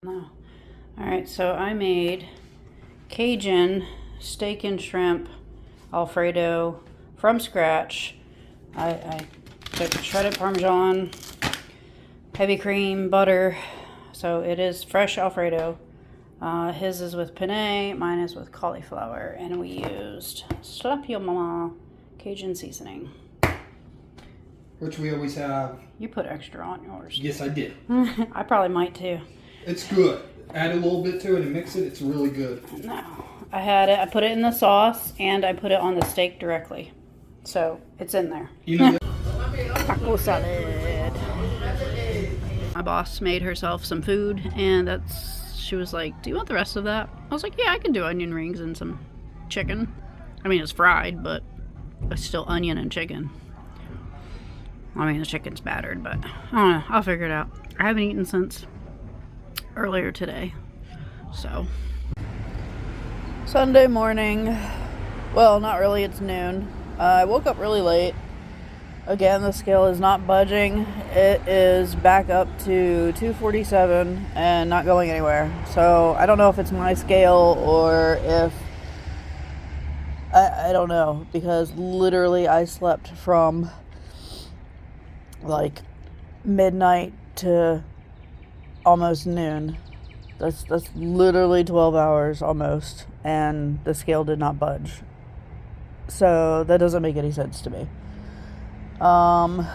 No. Alright, so I made Cajun steak and shrimp Alfredo from scratch. I took shredded Parmesan, heavy cream, butter. So it is fresh Alfredo. His is with penne, mine is with cauliflower, and we used Slap Your Mama Cajun seasoning. Which we always have. You put extra on yours. Yes, I did. I probably might too. It's good. Add a little bit to it and mix it. It's really good. No, I had it. I put it in the sauce and I put it on the steak directly, so it's in there. You know. Taco salad. My boss made herself some food, and she was like, "Do you want the rest of that?" I was like, "Yeah, I can do onion rings and some chicken." I mean, it's fried, but it's still onion and chicken. I mean, the chicken's battered, but I don't know. I'll figure it out. I haven't eaten since earlier today, so. Sunday morning. Well, not really. It's noon. I woke up really late. Again, the scale is not budging. It is back up to 247 and not going anywhere. So I don't know if it's my scale or if I don't know, because literally I slept from like midnight to almost noon. That's literally 12 hours almost, and the scale did not budge. So that doesn't make any sense to me. I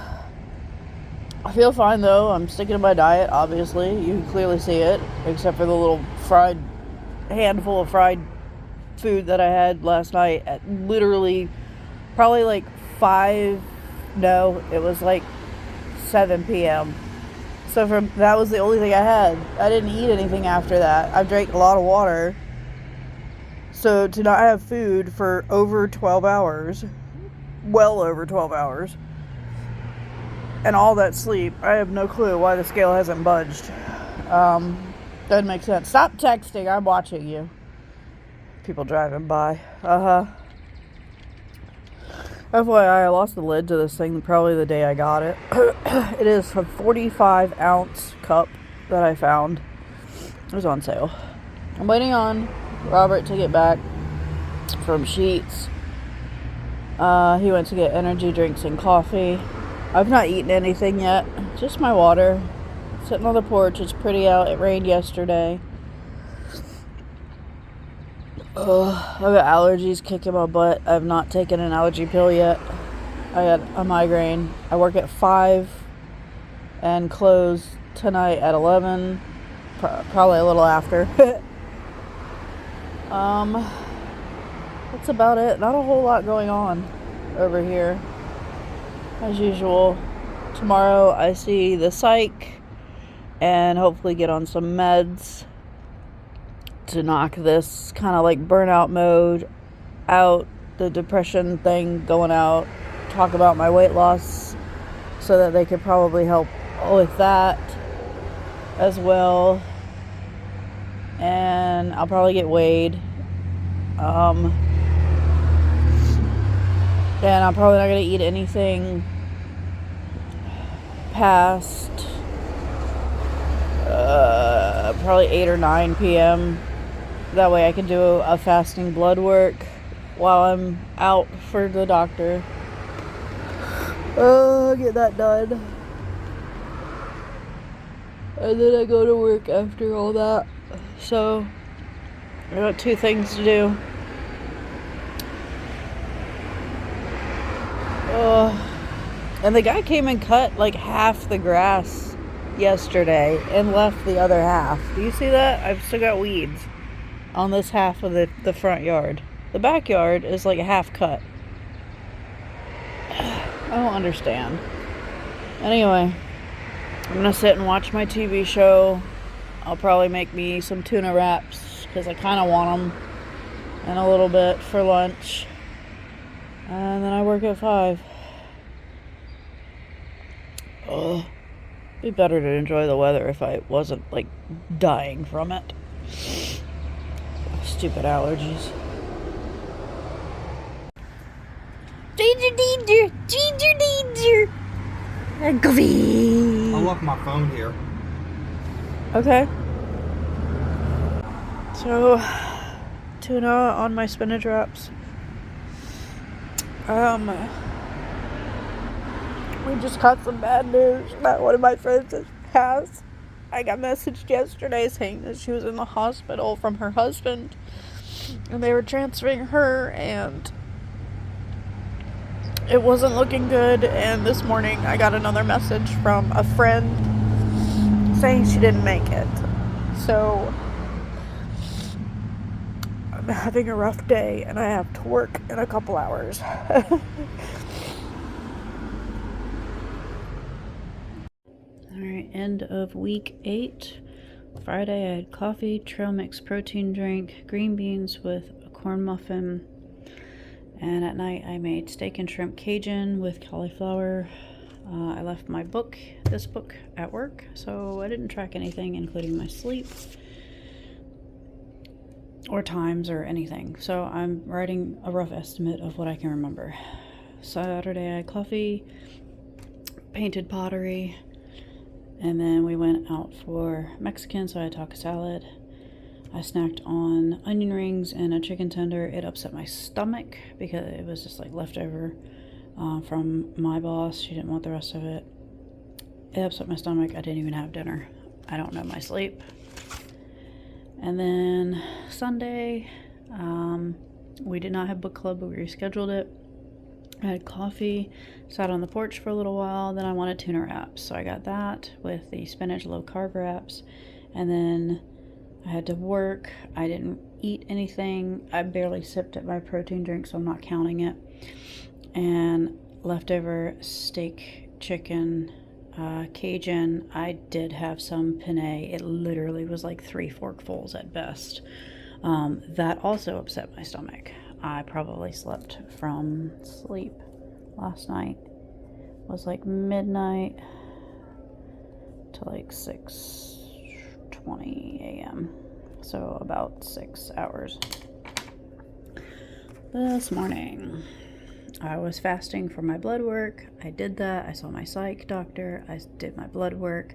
feel fine though. I'm sticking to my diet, obviously. You can clearly see it, except for the little handful of fried food that I had last night at literally probably like it was like 7 p.m. So that was the only thing I had. I didn't eat anything after that. I drank a lot of water. So to not have food for over 12 hours, well over 12 hours, and all that sleep, I have no clue why the scale hasn't budged. Doesn't make sense. Stop texting. I'm watching you. People driving by. FYI, I lost the lid to this thing probably the day I got it. It is a 45 ounce cup that I found. It was on sale. I'm waiting on Robert to get back from Sheetz. He went to get energy drinks and coffee. I've not eaten anything yet. Just my water. Sitting on the porch. It's pretty out. It rained yesterday. I've got allergies kicking my butt. I've not taken an allergy pill yet. I had a migraine. I work at 5 and close tonight at 11. Probably a little after. That's about it. Not a whole lot going on over here. As usual. Tomorrow I see the psych and hopefully get on some meds to knock this kind of like burnout mode out, the depression thing going out, talk about my weight loss so that they could probably help with that as well. And I'll probably get weighed. And I'm probably not going to eat anything past probably 8 or 9 p.m. That way I can do a fasting blood work while I'm out for the doctor. Get that done. And then I go to work after all that. So, I got 2 things to do. And the guy came and cut like half the grass yesterday and left the other half. Do you see that? I've still got weeds on this half of the front yard. The backyard is like a half cut. I don't understand. Anyway, I'm gonna sit and watch my TV show. I'll probably make me some tuna wraps because I kind of want them, and a little bit for lunch. And then I work at 5. Be better to enjoy the weather if I wasn't like dying from it. Stupid allergies. Danger. I left my phone here. Okay. So, tuna on my spinach wraps. We just got some bad news that one of my friends has passed. I got messaged yesterday saying that she was in the hospital from her husband, and they were transferring her, and it wasn't looking good. And this morning I got another message from a friend saying she didn't make it. So I'm having a rough day, and I have to work in a couple hours. Alright, end of week 8. Friday I had coffee, trail mix protein drink, green beans with a corn muffin, and at night I made steak and shrimp Cajun with cauliflower. I left this book at work, so I didn't track anything, including my sleep or times or anything. So I'm writing a rough estimate of what I can remember. Saturday I had coffee, painted pottery, and then we went out for Mexican, so I had taco salad. I snacked on onion rings and a chicken tender. It upset my stomach because it was just like leftover from my boss. She didn't want the rest of it. It upset my stomach. I didn't even have dinner. I don't know my sleep. And then Sunday, we did not have book club, but we rescheduled it. I had coffee, sat on the porch for a little while, then I wanted tuna wraps. So I got that with the spinach low carb wraps. And then I had to work. I didn't eat anything. I barely sipped at my protein drink, so I'm not counting it. And leftover steak, chicken, Cajun. I did have some penne. It literally was like 3 forkfuls at best. That also upset my stomach. I probably slept from sleep last night. It was like midnight to like 6:20 a.m. So about 6 hours. This morning, I was fasting for my blood work. I did that. I saw my psych doctor. I did my blood work.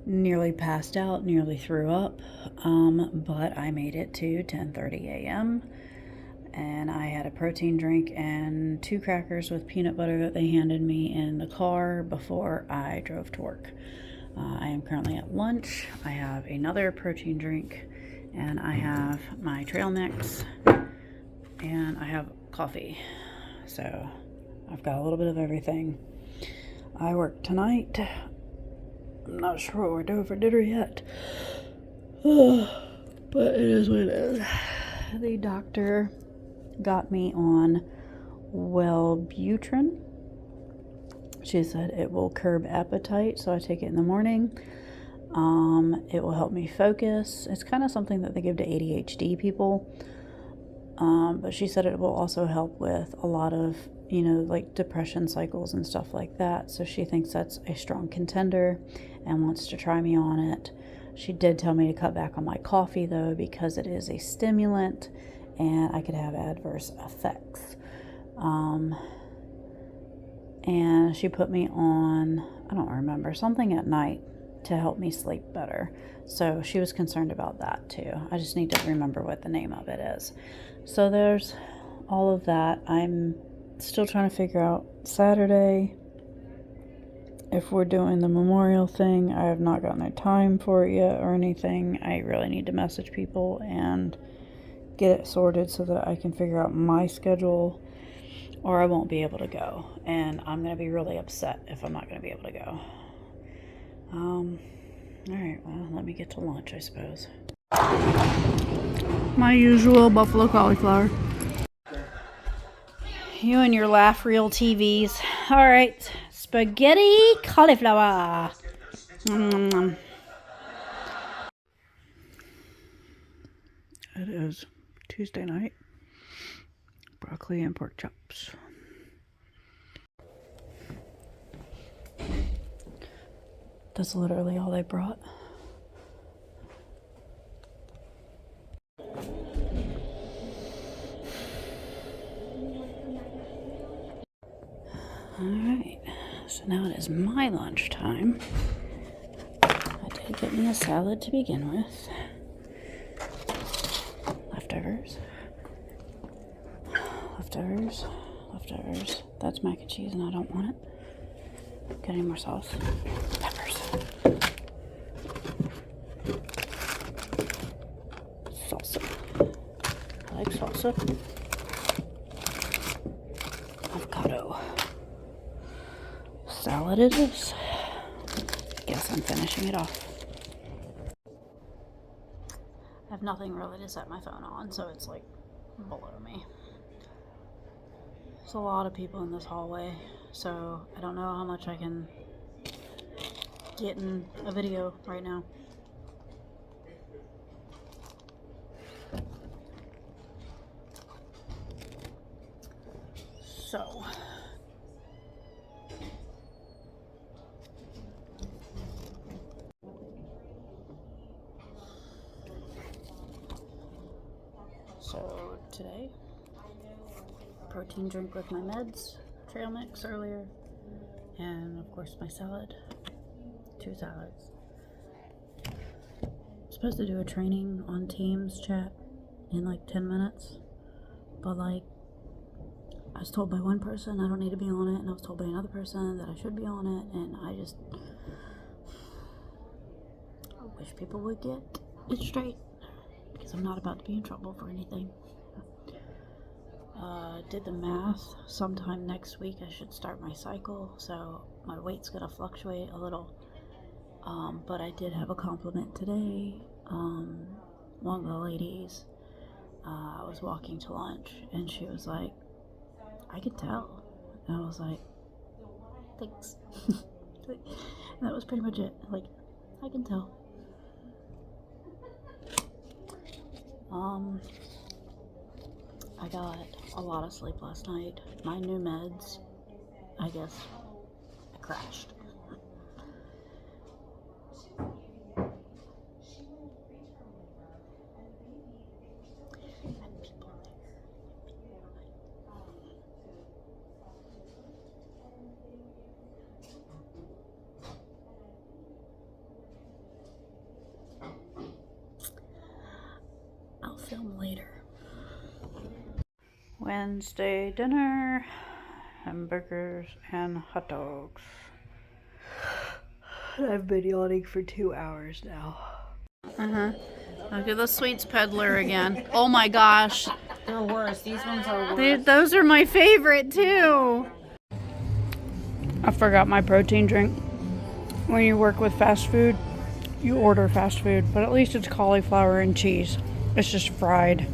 Nearly passed out, nearly threw up, but I made it to 10:30 a.m. and I had a protein drink and 2 crackers with peanut butter that they handed me in the car before I drove to work. I am currently at lunch. I have another protein drink, and I have my trail mix, and I have coffee. So I've got a little bit of everything. I work tonight. I'm not sure what we're doing for dinner yet, but it is what it is. The doctor got me on Wellbutrin. She said it will curb appetite, so I take it in the morning. It will help me focus. It's kind of something that they give to ADHD people, but she said it will also help with a lot of, like depression cycles and stuff like that. So she thinks that's a strong contender and wants to try me on it. She did tell me to cut back on my coffee though, because it is a stimulant and I could have adverse effects. And she put me on, I don't remember, something at night to help me sleep better. So she was concerned about that too. I just need to remember what the name of it is. So there's all of that. I'm still trying to figure out Saturday if we're doing the memorial thing. I have not gotten a time for it yet or anything. I really need to message people and get it sorted so that I can figure out my schedule, or I won't be able to go. And I'm going to be really upset if I'm not going to be able to go. Alright, well, let me get to lunch, I suppose. My usual buffalo cauliflower. You and your laugh reel TVs. Alright, spaghetti cauliflower. It is Tuesday night. Broccoli and pork chops. That's literally all they brought. Alright, so now it is my lunch time. I did get me a salad to begin with. leftovers. Leftovers. Leftovers. That's mac and cheese and I don't want it. Got any more sauce? Peppers. Salsa. I like salsa. Avocado. Salad it is. Guess I'm finishing it off. I have nothing really to set my phone on, so it's like below me. There's a lot of people in this hallway, so I don't know how much I can get in a video right now. So today, protein drink with my meds, trail mix earlier, and of course my salad, 2 salads. I'm supposed to do a training on Teams chat in like 10 minutes, but like I was told by one person I don't need to be on it, and I was told by another person that I should be on it, and I wish people would get it straight, because I'm not about to be in trouble for anything. Did the math. Sometime next week I should start my cycle, so my weight's gonna fluctuate a little. But I did have a compliment today. One of the ladies, I was walking to lunch, and she was like, I could tell. And I was like, thanks. And that was pretty much it. Like, I can tell. I got a lot of sleep last night. My new meds, I guess, I crashed. I'll film later. Wednesday dinner, hamburgers and hot dogs. I've been yawning for 2 hours now. Look at the sweets peddler again. Oh my gosh. They're worse. These ones are worse. Dude, those are my favorite too. I forgot my protein drink. When you work with fast food, you order fast food, but at least it's cauliflower and cheese. It's just fried.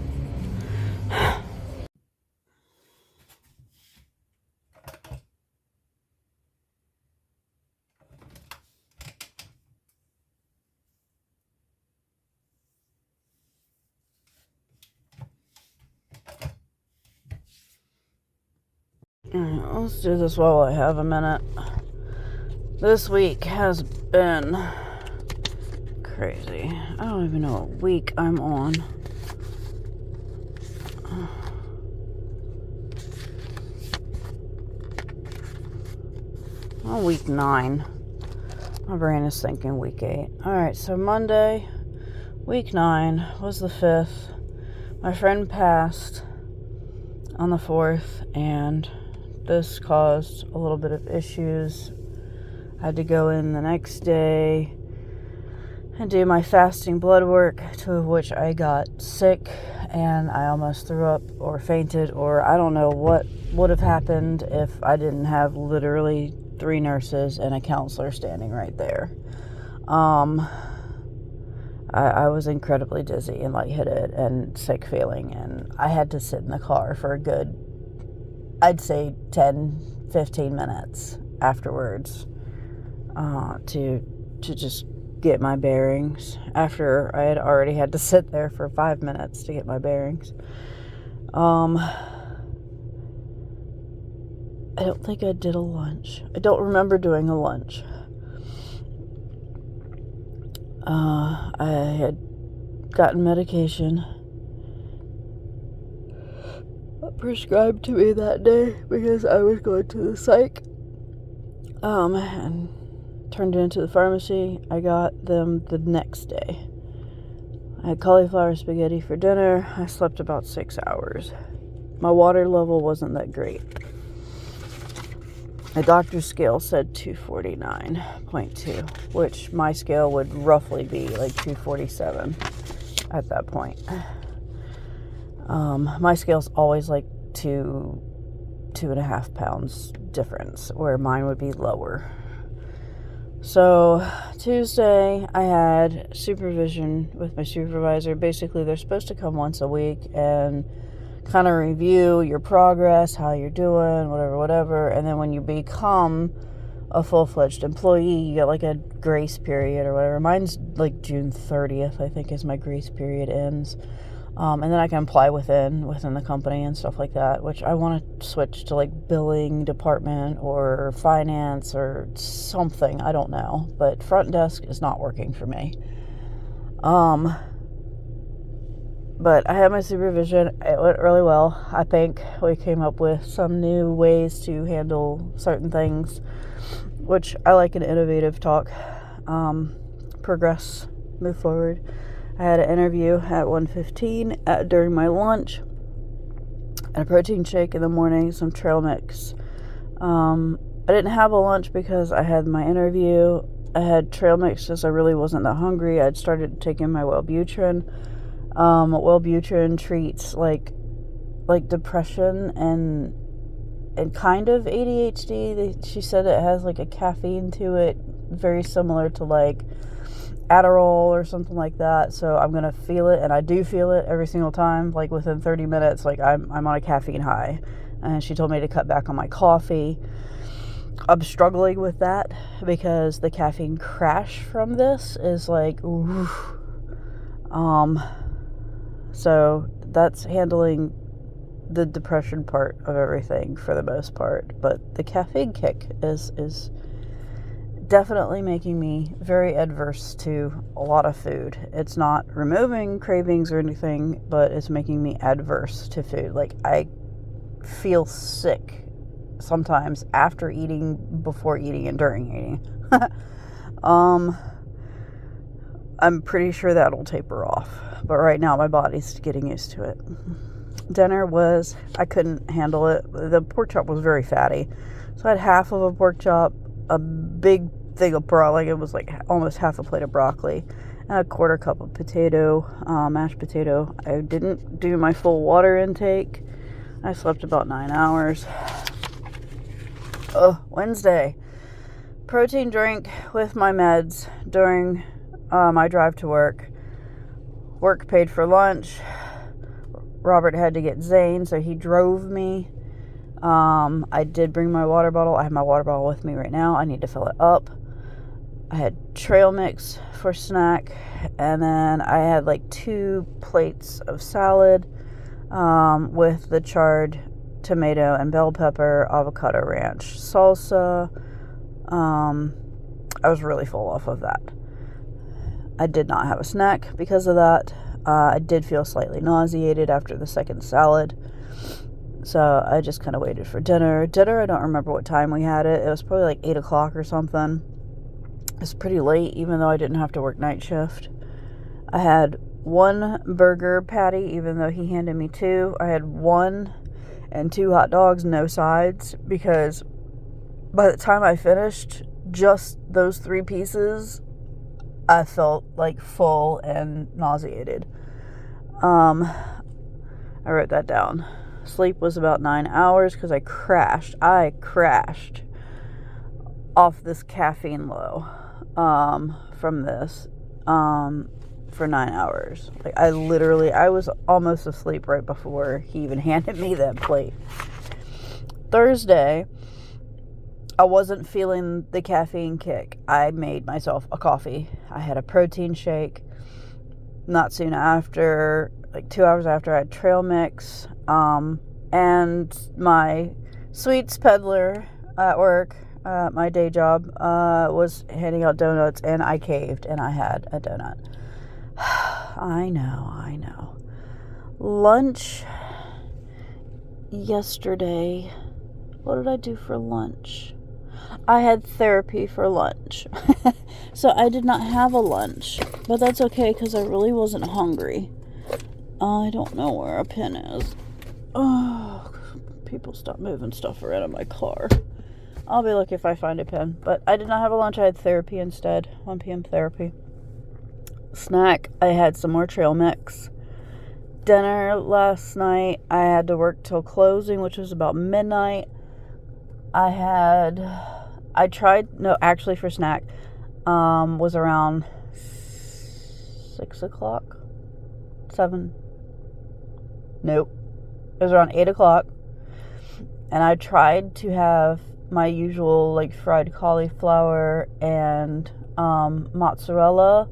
Let's do this while I have a minute. This week has been crazy. I don't even know what week I'm on. Oh, week 9. My brain is thinking week 8. Alright, so Monday, week 9 was the 5th. My friend passed on the 4th, and this caused a little bit of issues. I had to go in the next day and do my fasting blood work, to which I got sick and I almost threw up or fainted, or I don't know what would have happened if I didn't have literally 3 nurses and a counselor standing right there. I was incredibly dizzy and lightheaded and sick feeling, and I had to sit in the car for a good, I'd say 10-15 minutes afterwards to just get my bearings, after I had already had to sit there for 5 minutes to get my bearings. I don't think I did a lunch. I don't remember doing a lunch. I had gotten medication prescribed to me that day because I was going to the psych, and turned it into the pharmacy. I got them the next day. I had cauliflower spaghetti for dinner. I slept about 6 hours. My water level wasn't that great. My doctor's scale said 249.2, which my scale would roughly be like 247 at that point. My scale's always like 2.5 pounds difference, where mine would be lower. So Tuesday I had supervision with my supervisor. Basically, they're supposed to come once a week and kind of review your progress, how you're doing, whatever. And then when you become a full-fledged employee, you get like a grace period or whatever. Mine's like June 30th, I think, is my grace period ends. And then I can apply within the company and stuff like that, which I want to switch to like billing department or finance or something. I don't know. But front desk is not working for me. But I had my supervision. It went really well. I think we came up with some new ways to handle certain things, which I like an innovative talk. Progress, move forward. I had an interview at 1:15 during my lunch, and a protein shake in the morning, some trail mix. I didn't have a lunch because I had my interview. I had trail mix because I really wasn't that hungry. I'd started taking my Wellbutrin. Wellbutrin treats like depression and kind of ADHD. She said it has like a caffeine to it, very similar to like Adderall or something like that. So I'm gonna feel it, and I do feel it every single time. Like within 30 minutes, like I'm on a caffeine high. And she told me to cut back on my coffee. I'm struggling with that because the caffeine crash from this is like, oof. So that's handling the depression part of everything for the most part. But the caffeine kick is definitely making me very adverse to a lot of food. It's not removing cravings or anything, but it's making me adverse to food. Like I feel sick sometimes after eating, before eating, and during eating. I'm pretty sure that'll taper off. But right now, my body's getting used to it. Dinner was, I couldn't handle it. The pork chop was very fatty. So I had half of a pork chop, a big thing of broccoli, like it was like almost half a plate of broccoli, and a quarter cup of potato, mashed potato. I didn't do my full water intake. I slept about 9 hours. Wednesday. Protein drink with my meds during my drive to work. Work paid for lunch. Robert had to get Zane, so he drove me. I did bring my water bottle. I have my water bottle with me right now. I need to fill it up. I had trail mix for snack, and then I had like 2 plates of salad with the charred tomato and bell pepper avocado ranch salsa. I was really full off of that. I did not have a snack because of that. I did feel slightly nauseated after the second salad. So I just kind of waited for dinner. Dinner, I don't remember what time we had it. It was probably like 8 o'clock or something. It was pretty late, even though I didn't have to work night shift. I had 1 burger patty, even though he handed me 2. I had 1 and 2 hot dogs, no sides, because by the time I finished just those 3 pieces, I felt like full and nauseated. I wrote that down. Sleep was about 9 hours because I crashed off this caffeine low from this for 9 hours. Like I was almost asleep right before he even handed me that plate. Thursday, I wasn't feeling the caffeine kick. I made myself a coffee. I had a protein shake. Not soon after, like 2 hours after, I had trail mix. And my sweets peddler at work, my day job, was handing out donuts, and I caved and I had a donut. I know. Lunch yesterday. What did I do for lunch? I had therapy for lunch. So I did not have a lunch, but that's okay because I really wasn't hungry. I don't know where a pin is. Oh, people stop moving stuff around in my car. I'll be lucky if I find a pin. But I did not have a lunch. I had therapy instead. 1 p.m. therapy. Snack, I had some more trail mix. Dinner last night, I had to work till closing, which was about midnight. For snack, was around 6 o'clock? 7? Nope. It was around 8 o'clock. And I tried to have my usual, like, fried cauliflower and mozzarella.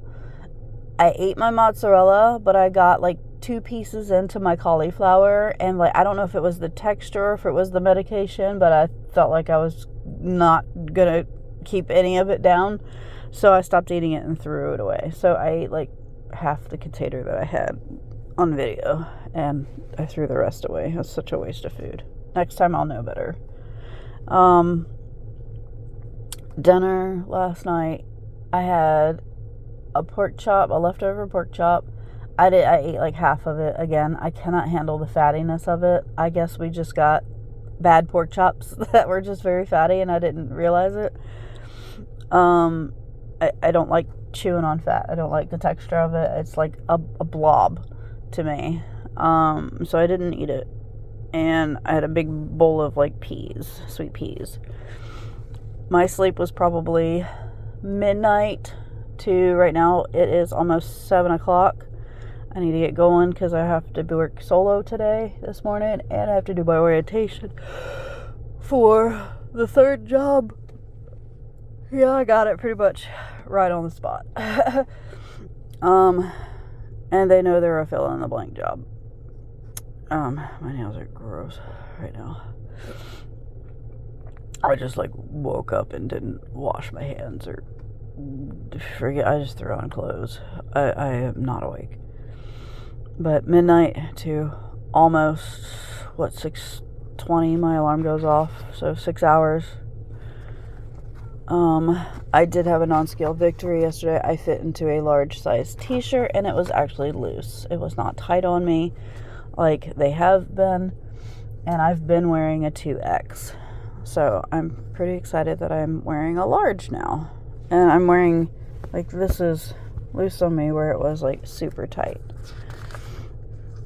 I ate my mozzarella, but I got, like, 2 pieces into my cauliflower, and, like, I don't know if it was the texture or if it was the medication, but I felt like I was not gonna keep any of it down, so I stopped eating it and threw it away. So I ate, like, half the container that I had on video, and I threw the rest away. It was such a waste of food. Next time I'll know better. Dinner last night, I had a leftover pork chop. I ate like half of it. Again, I cannot handle the fattiness of it. I guess we just got bad pork chops that were just very fatty and I didn't realize it. I don't like chewing on fat. I don't like the texture of it. It's like a blob to me. So I didn't eat it. And I had a big bowl of like peas, sweet peas. My sleep was probably midnight to right now. It is almost 7 o'clock. I need to get going because I have to work solo this morning, and I have to do my orientation for the 3rd job. Yeah, I got it pretty much right on the spot. And they know they're a fill-in-the-blank job. My nails are gross right now. I just like woke up and didn't wash my hands or I just threw on clothes. I am not awake. But midnight to almost 6:20 my alarm goes off, so 6 hours. I did have a non-scale victory yesterday. I fit into a large size t-shirt and it was actually loose. It was not tight on me like they have been, and I've been wearing a 2X. So I'm pretty excited that I'm wearing a large now. And I'm wearing, like, this is loose on me where it was like super tight.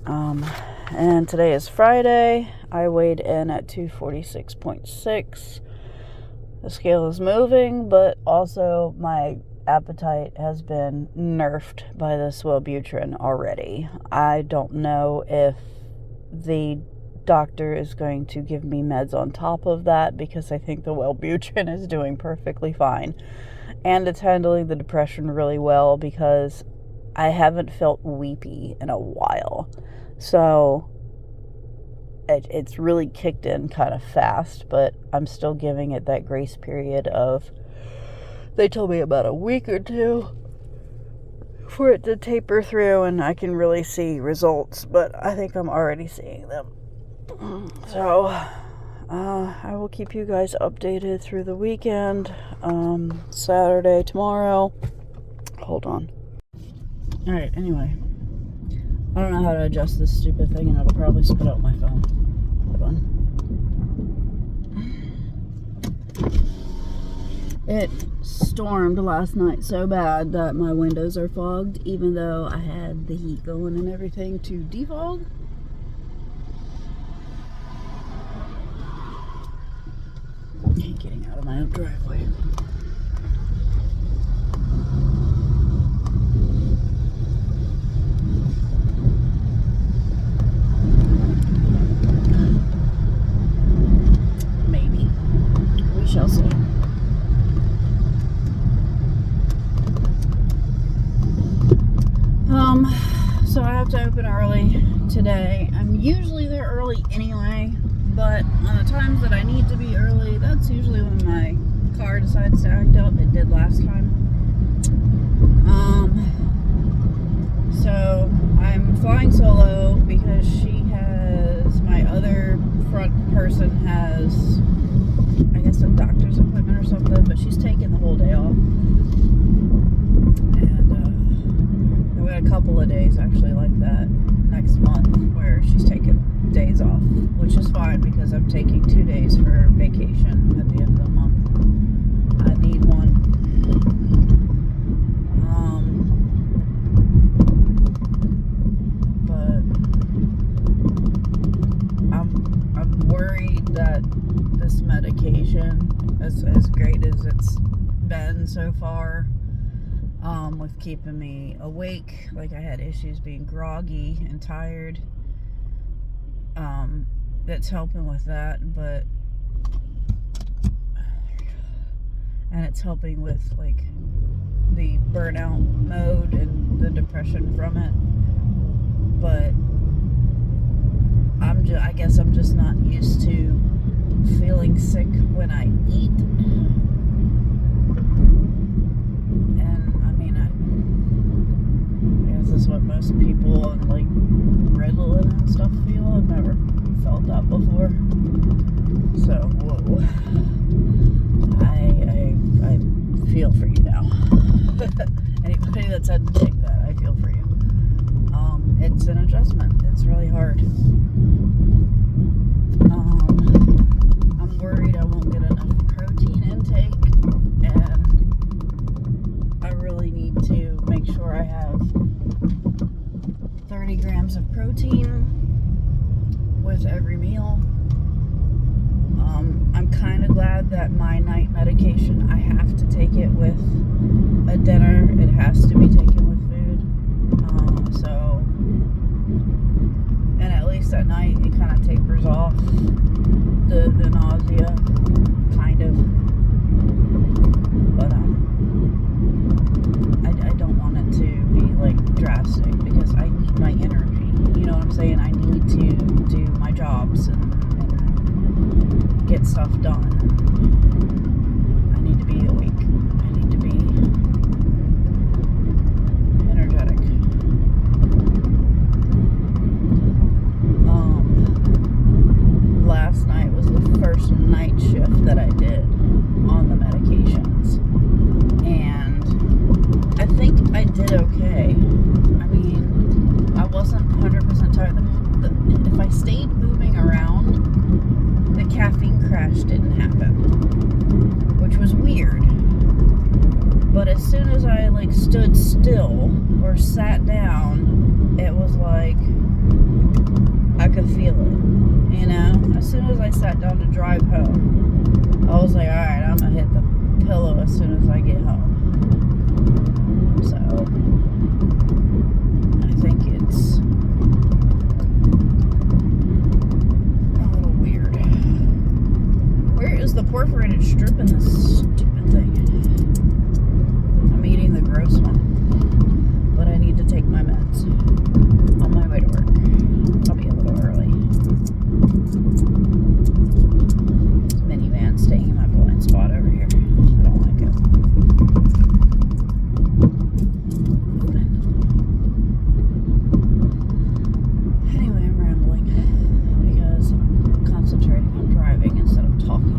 And today is Friday. I weighed in at 246.6. The scale is moving, but also my appetite has been nerfed by this Wellbutrin already. I don't know if the doctor is going to give me meds on top of that, because I think the Wellbutrin is doing perfectly fine. And it's handling the depression really well, because I haven't felt weepy in a while. So it's really kicked in kind of fast, but I'm still giving it that grace period of, they told me about a week or 2 for it to taper through and I can really see results, but I think I'm already seeing them. So I will keep you guys updated through the weekend. Saturday, tomorrow. Hold on. Alright, anyway. I don't know how to adjust this stupid thing, and it'll probably spit out my phone. Hold on. It stormed last night so bad that my windows are fogged, even though I had the heat going and everything to defog. Getting out of my own driveway. Maybe. We shall see. So I have to open early today. I'm usually there early anyway, but on the times that I need to be early, that's usually when my car decides to act up. It did last time. So I'm flying solo because my other front person has I guess a doctor's appointment or something, but she's taking the whole day off. And we had a couple of days actually like that next month where she's taking days off, which is fine because I'm taking 2 days for vacation at the end of the month. I need one. But I'm worried that this medication, as great as it's been so far, with keeping me awake, like I had issues being groggy and tired. That's helping with that, and it's helping with like the burnout mode and the depression from it. But I guess I'm just not used to feeling sick when I eat. And I mean, I guess that's what most people on like Ritalin and stuff feel. I've never felt that before. So, whoa. I feel for you now. Anybody that's had to take that, I feel for you. It's an adjustment. It's really hard. I'm worried I won't get enough protein intake, and I really need to make sure I have 30 grams of protein with every meal. I'm kind of glad that my night medication, I have to take it with a dinner. It has to be taken with food. And at least at night it kind of tapers off the nausea, kind of. But I don't want it to be like drastic because I need my energy. You know what I'm saying? I need to do my jobs and get stuff done. I need to be awake. I need to be energetic. Last night was the first night shift that I did on the medications, and I think I did okay. I mean, I wasn't 100% tired. If I stayed moving around, the caffeine crash didn't happen, which was weird. But as soon as I like stood still or sat down, it was like I could feel it, you know? As soon as I sat down to drive home, I was like, alright, I'm gonna hit the pillow as soon as I get home. So I think it's is the perforated strip in this stupid thing. I'm eating the gross one, but I need to take my meds on my way to work. I'll be a little early. This minivan staying in my blind spot over here. I don't like it. Anyway, I'm rambling because I'm concentrating on driving instead of talking.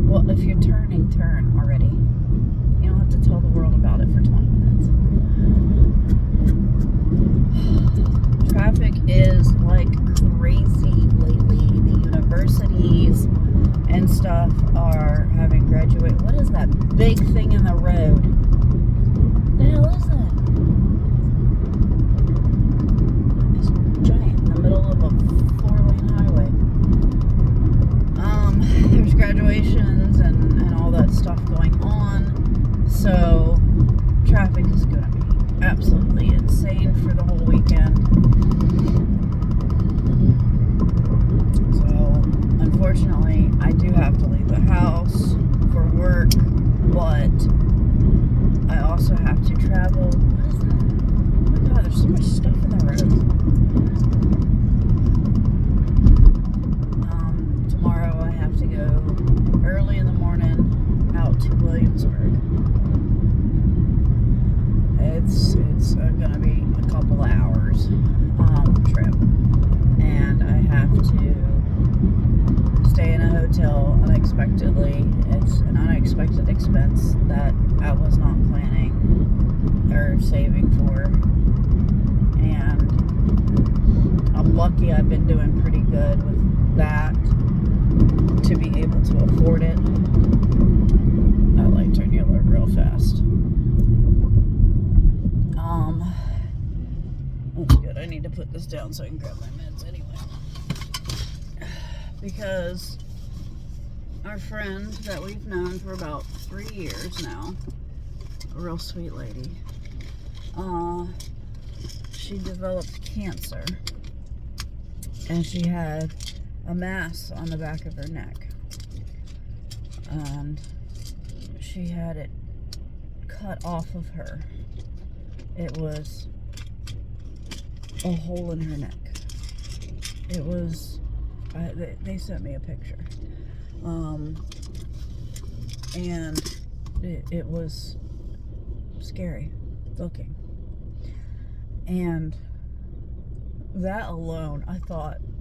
Well, if you're turning, turn already. You don't have to tell the world about it for 20 minutes. Traffic is like crazy lately. The universities and stuff are having graduate. What is that big thing in the road? What the hell is that? It's giant in the middle of a 4-lane highway. There's graduations and all that stuff going on, so traffic is going to be absolutely insane for the whole weekend. So unfortunately I do have to leave the house for work, but I also have to travel. What is that? Oh my god, there's so much stuff in the road. Tomorrow I have to go early in the morning out to Williamsburg. It's going to be a couple hours trip, and I have to stay in a hotel unexpectedly. It's an unexpected expense that I was not planning or saving for. And I'm lucky I've been doing pretty good with that to be able to afford it. That light turned yellow real fast. That's good. I need to put this down so I can grab my meds anyway. Because our friend that we've known for about 3 years now, a real sweet lady, she developed cancer. And she had a mass on the back of her neck. And she had it cut off of her. It was a hole in her neck. It was, they sent me a picture. And it was scary looking. And that alone,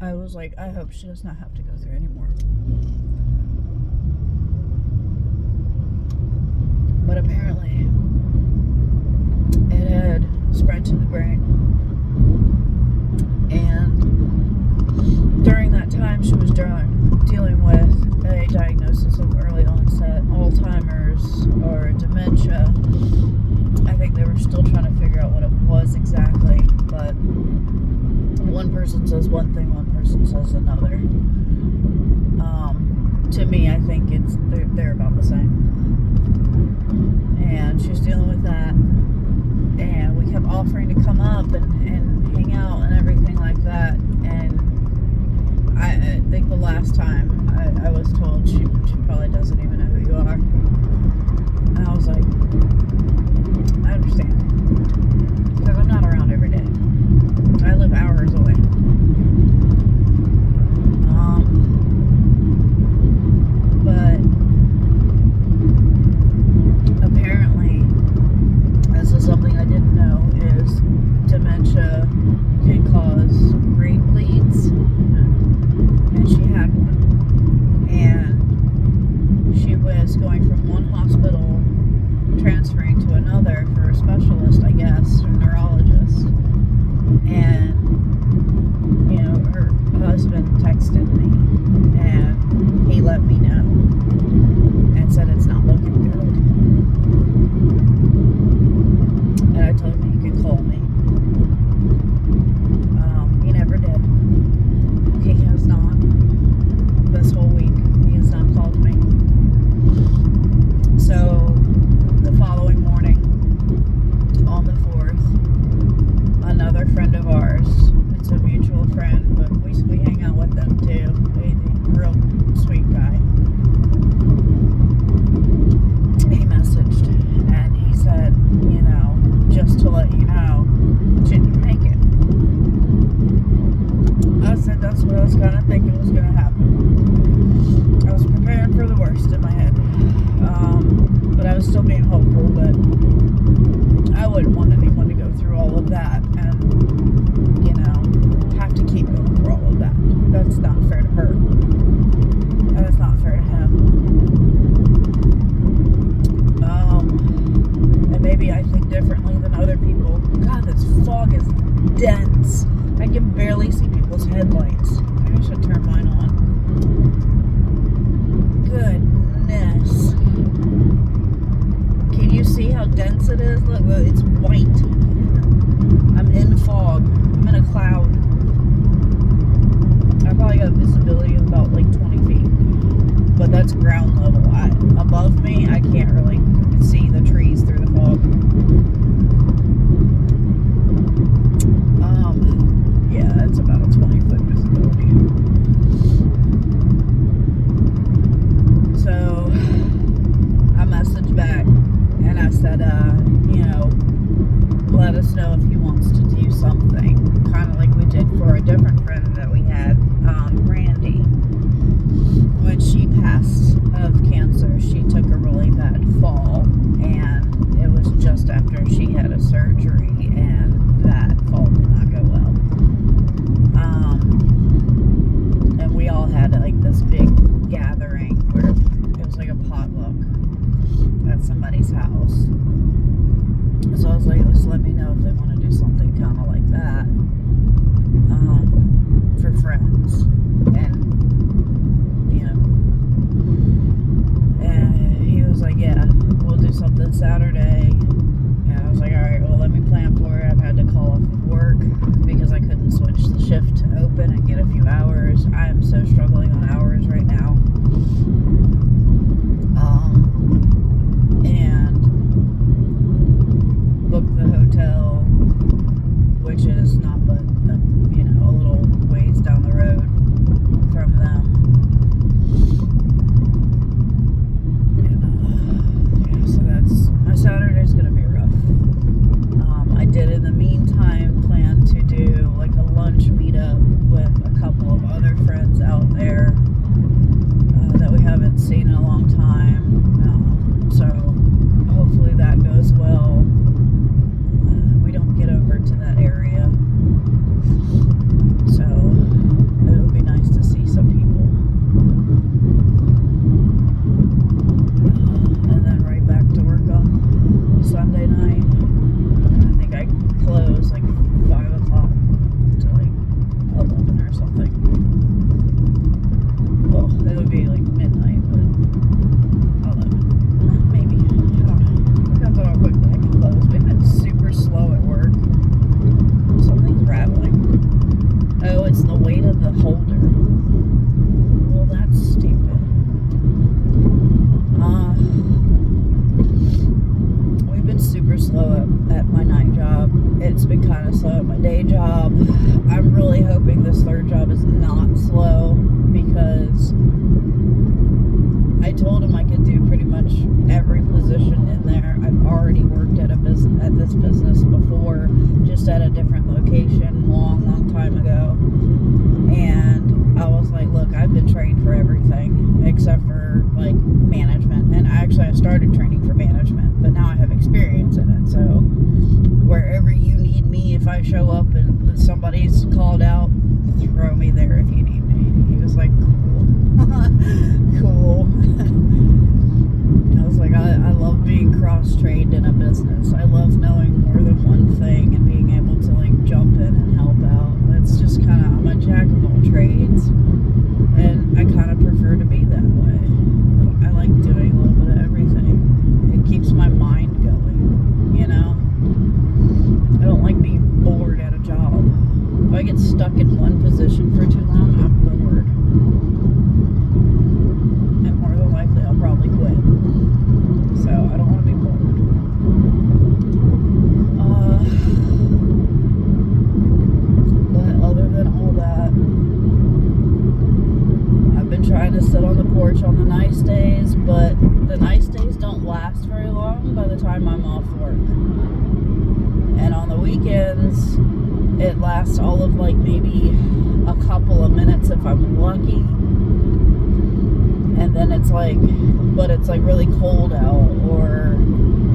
I was like, I hope she does not have to go through anymore. But apparently, it had spread to the brain. And during that time, she was dealing with a diagnosis of early onset Alzheimer's or dementia. I think they were still trying to figure out what it was exactly, but one person says one thing, one person says another. To me, I think they're about the same. And she's dealing with that, and we kept offering to come up and hang out and everything like that. And I think the last time I was told she probably doesn't even know who you are. And I was like, I understand, because I'm not around every day. I live hours away. But apparently, this is something I didn't know, is dementia can cause brain bleeds, and she had one. And she was going from one hospital, transferring to another for a specialist, I guess, a neurologist. And, you know, her husband texted me, and he let me know, and said it's not looking good. And I told him he could call me. He never did. He has not. This whole week, he has not called me. So, the following morning, on the 4th, another friend of ours, it's a mutual friend, but we hang out with them too, a real sweet guy, he messaged, and he said, you know, just to let you know, she didn't make it. I said that's what I was kind of thinking was going to happen. I was preparing for the worst in my head, but I was still being hopeful. But I wouldn't want anyone to go through all of that and, you know, have to keep going through all of that. That's not fair to her, and it's not fair to him. And maybe I think differently than other people. God, this fog is dense. I can barely see people's headlights. Maybe I should turn mine on. Goodness. Can you see how dense it is? Look, it's white. I'm in fog. I'm in a cloud. I probably got visibility of about like 20 feet. But that's ground level. Above me, I can't really see the trees through the fog. Yeah, that's about a 20-foot visibility. So, I messaged back, and I said, you know, let us know if he wants to do something, kind of like we did for a different friend that we had, Randy. When she passed of cancer, she took a really bad fall, and it was just after she had a surgery, and that fall did not go well. And we all had like this big it's been kind of slow at my day job. I'm really hoping this third job is not slow, because I told him I could do pretty much every position in there. I've already worked at this business before, just at a different location, long time ago. And I was like, look, I've been trained for everything except for like management. And I started training for management, but now I have experience in it. So wherever you need me, if I show up and somebody's called out, throw me there if you need me. He was like, cool. I was like, I love being cross-trained in a business. I love knowing more than one thing and being able to like jump in and help out. It's just kind of, I'm a jack of all trades, and I kind of prefer to be that way. I like doing a little bit of everything. It keeps my mind going, you know? I don't like being bored at a job. If I get stuck in one position for too long, I'm bored. And more than likely, I'll probably quit. So I don't want to be bored. But other than all that, I've been trying to sit on the porch on the nice days, but the nice days don't last very long by the time I'm off work. And on the weekends, it lasts all of like maybe a couple of minutes if I'm lucky. And then it's like really cold out, or,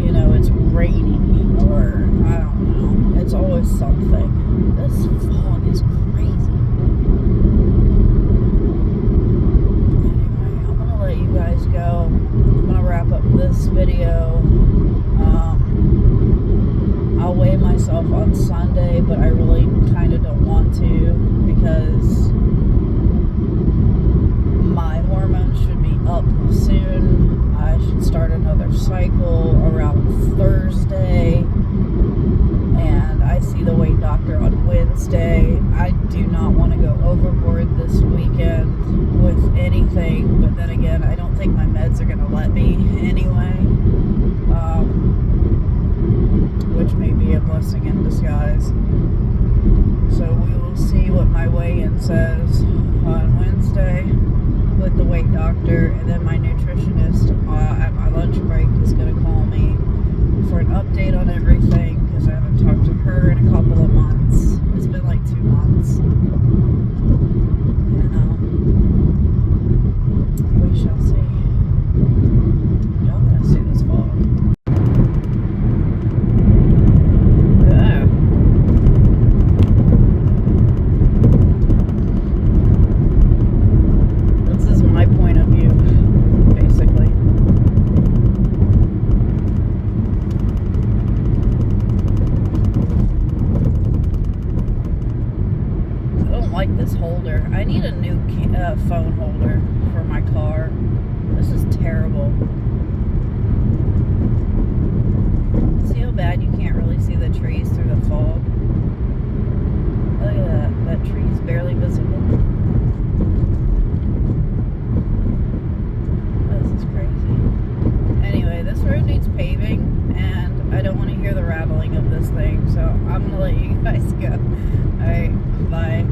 you know, it's raining, or I don't know. It's always something. This fog is crazy. Anyway, I'm going to let you guys go. I'm going to wrap up this video. I'll weigh myself on Sunday, but I really kind of don't want to, because my hormones should be up soon. I should start another cycle around Thursday, and I see the weight doctor on Wednesday. I do not want to go overboard this weekend with anything, but then again, I don't think my meds are going to let me anyway. Which may be a blessing in disguise. So we will see what my weigh-in says on Wednesday with the weight doctor, and then my nutritionist at my lunch break is going to call me for an update on everything, because I haven't talked to her in a couple of months. It's been like 2 months. And we shall see. Y'all gonna see this fog. Holder. I need a new phone holder for my car. This is terrible. See how bad you can't really see the trees through the fog? Look at that. That tree is barely visible. This is crazy. Anyway, this road needs paving, and I don't want to hear the rattling of this thing, so I'm going to let you guys go. Alright, bye.